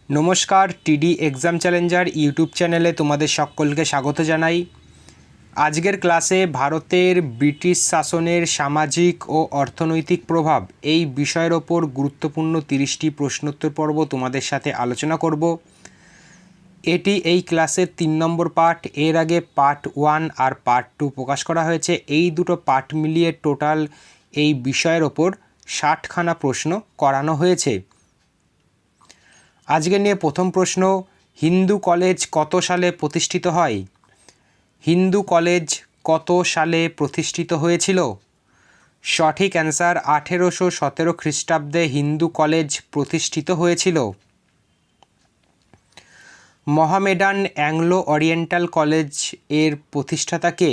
নমস্কার, টিডি exam Challenger YouTube চ্যানেলে তোমাদের সকলকে স্বাগত জানাই। আজকের ক্লাসে ভারতের ব্রিটিশ শাসনের সামাজিক ও অর্থনৈতিক প্রভাব এই বিষয়ের ওপর গুরুত্বপূর্ণ 30টি প্রশ্নোত্তর পর্ব তোমাদের সাথে আলোচনা করব। এটি এই ক্লাসের 3 নম্বর পার্ট। এর আগে পার্ট 1 আর পার্ট 2 প্রকাশ করা হয়েছে। এই দুটো পার্ট মিলিয়ে টোটাল এই বিষয়ের ওপর 60খানা প্রশ্ন করানো হয়েছে। আজকে নিয়ে প্রথম প্রশ্ন, হিন্দু কলেজ কত সালে প্রতিষ্ঠিত হয়? হিন্দু কলেজ কত সালে প্রতিষ্ঠিত হয়েছিল? সঠিক অ্যান্সার 1817 খ্রিস্টাব্দে হিন্দু কলেজ প্রতিষ্ঠিত হয়েছিল। মহামেডান অ্যাংলো ওরিয়েন্টাল কলেজ এর প্রতিষ্ঠাতা কে?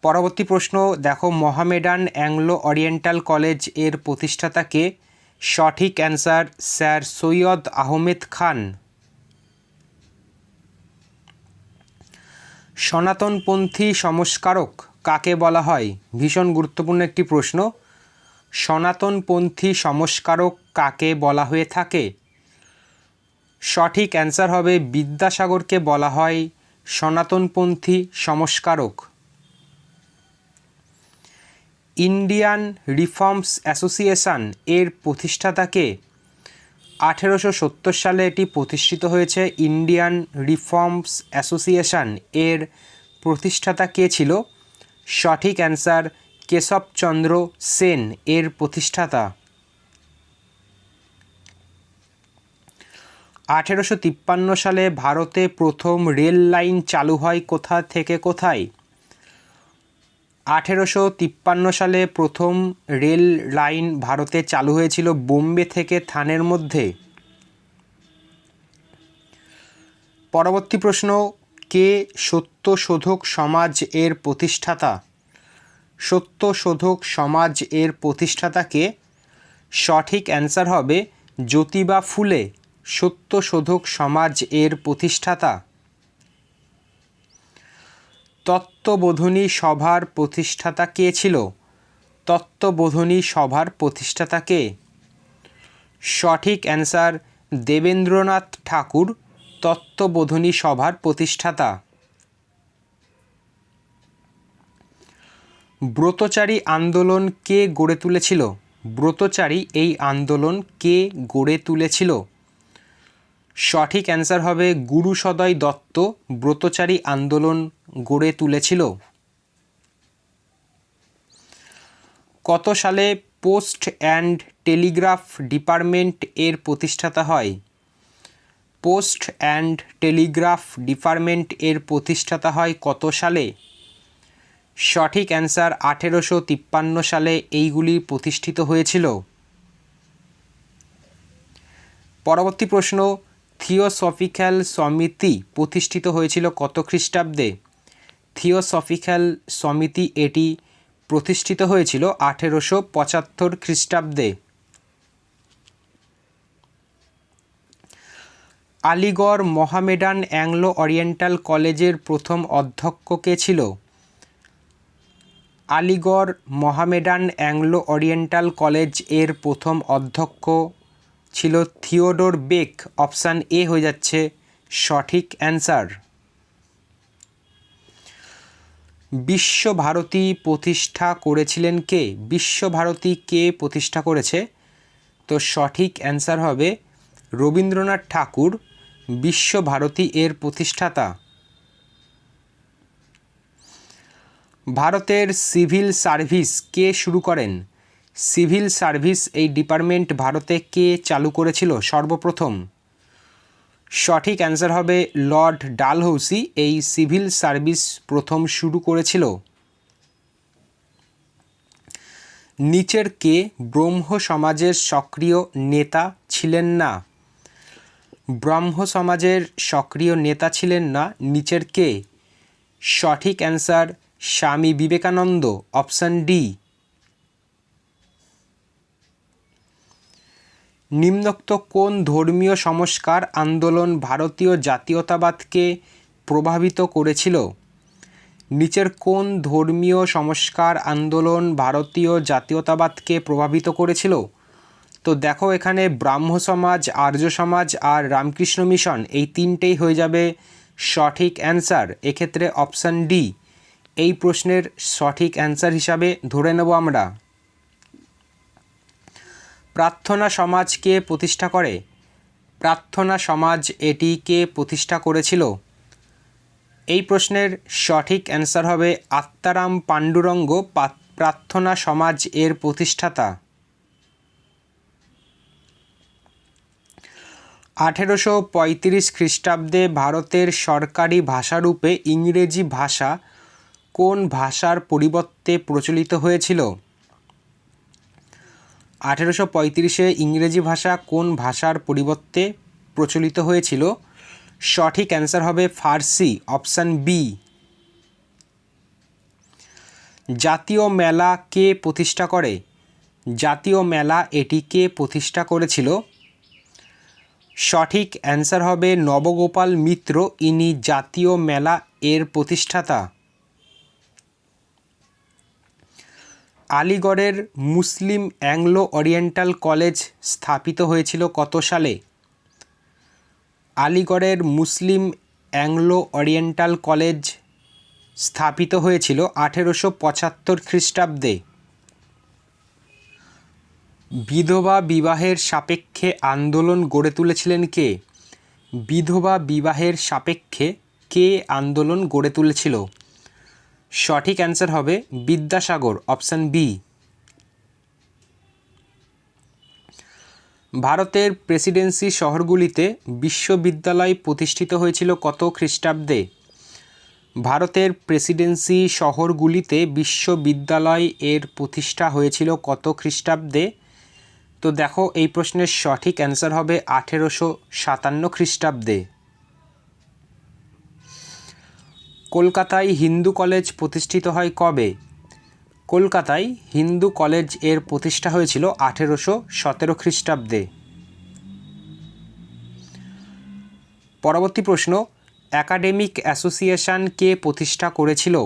পরবর্তী প্রশ্ন দেখো, মহামেডান অ্যাংলো ওরিয়েন্টাল কলেজ এর প্রতিষ্ঠাতা কে? সঠিক অ্যান্সার স্যার সৈয়দ আহমেদ খান। সনাতনপন্থী সংস্কারক কাকে বলা হয়? ভীষণ গুরুত্বপূর্ণ একটি প্রশ্ন। সনাতনপন্থী সংস্কারক কাকে বলা হয়ে থাকে? সঠিক অ্যান্সার হবে বিদ্যাসাগরকে বলা হয় সনাতনপন্থী সংস্কারক। ইন্ডিয়ান রিফর্মস অ্যাসোসিয়েশন এর প্রতিষ্ঠাতা কে? 1870 সালে এটি প্রতিষ্ঠিত হয়েছে। ইন্ডিয়ান রিফর্মস অ্যাসোসিয়েশন এর প্রতিষ্ঠাতা কে ছিল? সঠিক অ্যান্সার কেশবচন্দ্র সেন এর প্রতিষ্ঠাতা। 1853 সালে ভারতে প্রথম রেল লাইন চালু হয় কোথা থেকে কোথায়? 1853 সালে প্রথম রেল লাইন ভারতে চালু হয়েছিল বোম্বে থেকে থানের মধ্যে। পরবর্তী প্রশ্ন, কে সত্যশোধক সমাজ এর প্রতিষ্ঠাতা? সত্যশোধক সমাজ এর প্রতিষ্ঠাতা কে? সঠিক অ্যান্সার হবে জ্যোতিবা ফুলে সত্যশোধক সমাজ এর প্রতিষ্ঠাতা। তত্ত্ববোধিনী সভার প্রতিষ্ঠাতা কে ছিল? তত্ত্ববোধিনী সভার প্রতিষ্ঠাতা কে? সঠিক অ্যান্সার দেবেন্দ্রনাথ ঠাকুর তত্ত্ববোধিনী সভার প্রতিষ্ঠাতা। ব্রতচারী আন্দোলন কে গড়ে তুলেছিল? ব্রতচারী এই আন্দোলন কে গড়ে তুলেছিল? সঠিক অ্যান্সার হবে গুরুসদয় দত্ত ব্রতচারী আন্দোলন গড়ে তুলেছিল। কত সালে পোস্ট অ্যান্ড টেলিগ্রাফ ডিপার্টমেন্ট এর প্রতিষ্ঠাতা হয়? পোস্ট অ্যান্ড টেলিগ্রাফ ডিপার্টমেন্ট এর প্রতিষ্ঠাতা হয় কত সালে? সঠিক অ্যান্সার 1853 সালে এইগুলি প্রতিষ্ঠিত হয়েছিল। পরবর্তী প্রশ্ন, থিওসফিক্যাল সমিতি প্রতিষ্ঠিত হয়েছিল কত খ্রিস্টাব্দে? থিওসফিক্যাল সমিতি এটি প্রতিষ্ঠিত হয়েছিল 1875 খ্রিস্টাব্দে। আলিগড় মহামেডান অ্যাংলো ওরিয়েন্টাল কলেজের প্রথম অধ্যক্ষ কে ছিল? আলিগড় মহামেডান অ্যাংলো ওরিয়েন্টাল কলেজ এর প্রথম অধ্যক্ষ ছিল থিওডোর বেক। অপশান এ হয়ে যাচ্ছে সঠিক অ্যান্সার। বিশ্বভারতী প্রতিষ্ঠা করেছিলেন কে? বিশ্বভারতী কে প্রতিষ্ঠা করেছে? তো সঠিক অ্যান্সার হবে রবীন্দ্রনাথ ঠাকুর বিশ্বভারতী এর প্রতিষ্ঠাতা। ভারতের সিভিল সার্ভিস কে শুরু করেন? সিভিল সার্ভিস এই ডিপার্টমেন্ট ভারতে কে চালু করেছিল সর্বপ্রথম? সঠিক অ্যান্সার হবে লর্ড ডালহৌসি এই সিভিল সার্ভিস প্রথম শুরু করেছিল। নিচের কে ব্রহ্ম সমাজের সক্রিয় নেতা ছিলেন না? ব্রহ্ম সমাজের সক্রিয় নেতা ছিলেন না নিচের কে? সঠিক answer Swami Vivekananda. Option D. নিম্নোক্ত কোন ধর্মীয় সংস্কার আন্দোলন ভারতীয় জাতীয়তাবাদকে প্রভাবিত করেছিল? নিচের কোন ধর্মীয় সংস্কার আন্দোলন ভারতীয় জাতীয়তাবাদকে প্রভাবিত করেছিল? তো দেখো এখানে ব্রাহ্ম সমাজ, আর্য সমাজ আর রামকৃষ্ণ মিশন এই তিনটেই হয়ে যাবে সঠিক অ্যান্সার। এক্ষেত্রে অপশান ডি এই প্রশ্নের সঠিক অ্যান্সার হিসাবে ধরে নেব আমরা। প্রার্থনা সমাজ কে প্রতিষ্ঠা করে? প্রার্থনা সমাজ এটি কে প্রতিষ্ঠা করেছিল? এই প্রশ্নের সঠিক অ্যান্সার হবে আত্মারাম পাণ্ডুরঙ্গ প্রার্থনা সমাজ এর প্রতিষ্ঠাতা। 1835 খ্রিস্টাব্দে ভারতের সরকারি ভাষারূপে ইংরেজি ভাষা কোন ভাষার পরিবর্তে প্রচলিত হয়েছিল? 1835-এ ইংরেজি ভাষা কোন ভাষার পরিবর্তে প্রচলিত হয়েছিল? সঠিক অ্যান্সার হবে ফার্সি, অপশান বি। জাতীয় মেলা কে প্রতিষ্ঠা করে? জাতীয় মেলা এটি কে প্রতিষ্ঠা করেছিল? সঠিক অ্যান্সার হবে নবগোপাল মিত্র, ইনি জাতীয় মেলা এর প্রতিষ্ঠাতা। আলিগড়ের মুসলিম অ্যাংলো ওরিয়েন্টাল কলেজ স্থাপিত হয়েছিল কত সালে? আলিগড়ের মুসলিম অ্যাংলো ওরিয়েন্টাল কলেজ স্থাপিত হয়েছিল 1875 খ্রিস্টাব্দে। বিধবা বিবাহের সাপেক্ষে আন্দোলন গড়ে তুলেছিলেন কে? বিধবা বিবাহের সাপেক্ষে কে আন্দোলন গড়ে তুলেছিল? সঠিক অ্যান্সার হবে বিদ্যাসাগর, অপশান বি। ভারতের প্রেসিডেন্সি শহরগুলিতে বিশ্ববিদ্যালয় প্রতিষ্ঠিত হয়েছিল কত খ্রিস্টাব্দে? ভারতের প্রেসিডেন্সি শহরগুলিতে বিশ্ববিদ্যালয় এর প্রতিষ্ঠা হয়েছিল কত খ্রিস্টাব্দে? তো দেখো এই প্রশ্নের সঠিক অ্যান্সার হবে 1857 খ্রিস্টাব্দে। কলকাতায় হিন্দু কলেজ প্রতিষ্ঠিত হয় কবে? কলকাতায় হিন্দু কলেজ এর প্রতিষ্ঠা হয়েছিল 1817 খ্রিস্টাব্দে। পরবর্তী প্রশ্ন, একাডেমিক অ্যাসোসিয়েশন কে প্রতিষ্ঠা করেছিল?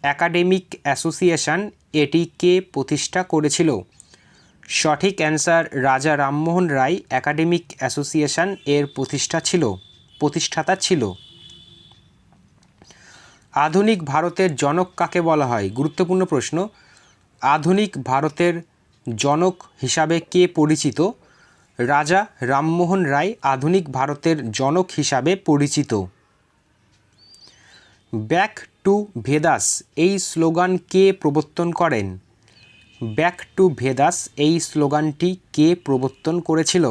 একাডেমিক অ্যাসোসিয়েশন এটি কে প্রতিষ্ঠা করেছিল? সঠিক অ্যান্সার রাজা রামমোহন রায় একাডেমিক অ্যাসোসিয়েশন এর প্রতিষ্ঠাতা ছিল। আধুনিক ভারতের জনক কাকে বলা হয়? গুরুত্বপূর্ণ প্রশ্ন। আধুনিক ভারতের জনক হিসাবে কে পরিচিত? রাজা রামমোহন রায় আধুনিক ভারতের জনক হিসাবে পরিচিত। ব্যাক টু ভেদাস এই স্লোগান কে প্রবর্তন করেন? ব্যাক টু ভেদাস এই স্লোগানটি কে প্রবর্তন করেছিল?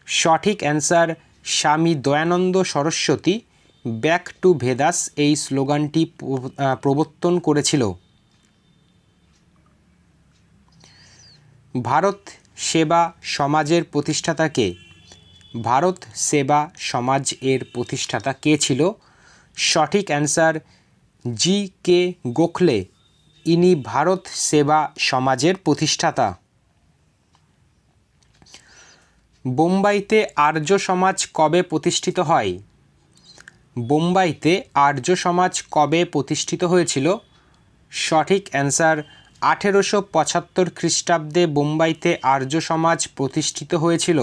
সঠিক অ্যান্সার স্বামী দয়ানন্দ সরস্বতী ব্যাক টু ভেদাস এই স্লোগানটি প্রবর্তন করেছিল। ভারত সেবা সমাজের প্রতিষ্ঠাতা কে? ভারত সেবা সমাজ এর প্রতিষ্ঠাতা কে ছিল? সঠিক অ্যান্সার জি কে গোখলে, ইনি ভারত সেবা সমাজের প্রতিষ্ঠাতা। বোম্বাইতে আর্য সমাজ কবে প্রতিষ্ঠিত হয়? বোম্বাইতে আর্য সমাজ কবে প্রতিষ্ঠিত হয়েছিল? সঠিক অ্যান্সার 1875 খ্রিস্টাব্দে বোম্বাইতে আর্য সমাজ প্রতিষ্ঠিত হয়েছিল।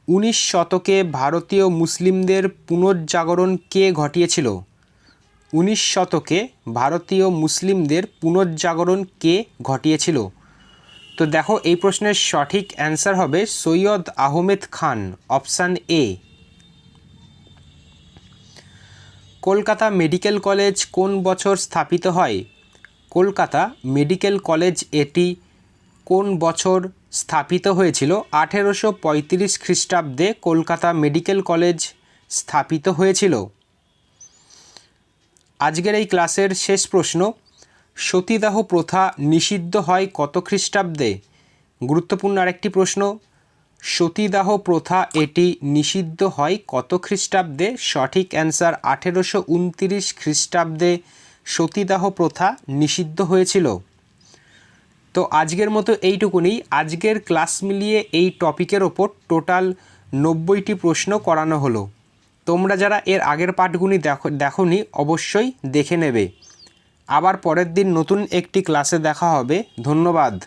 19 শতকে ভারতীয় মুসলিমদের পুনর্জাগরণ কে ঘটিয়েছিল? 19 শতকে ভারতীয় মুসলিমদের পুনর্জাগরণ কে ঘটিয়েছিল? তো দেখো এই প্রশ্নের সঠিক অ্যান্সার হবে Syed Ahmed Khan, option A. Kolkata medical college কোন বছর স্থাপিত হয়? কলকাতা মেডিকেল কলেজ এটি কোন বছর স্থাপিত হয়েছিল? 1835 খ্রিস্টাব্দে কলকাতা মেডিকেল কলেজ স্থাপিত হয়েছিল। আজকের এই ক্লাসের শেষ প্রশ্ন, সতীদাহ প্রথা নিষিদ্ধ হয় কত খ্রিস্টাব্দে? গুরুত্বপূর্ণ আরেকটি প্রশ্ন, সতীদাহ প্রথা এটি নিষিদ্ধ হয় কত খ্রিস্টাব্দে? সঠিক অ্যান্সার 1829 খ্রিস্টাব্দে সতীদাহ প্রথা নিষিদ্ধ হয়েছিল। তো আজকের মতো এইটুকুনি। আজকের ক্লাস মিলিয়ে এই টপিকের ওপর টোটাল 90টি প্রশ্ন করানো হলো। তোমরা যারা এর আগের পাঠগুলি দেখোনি অবশ্যই দেখে নেবে। আবার পরের দিন নতুন একটি ক্লাসে দেখা হবে। ধন্যবাদ।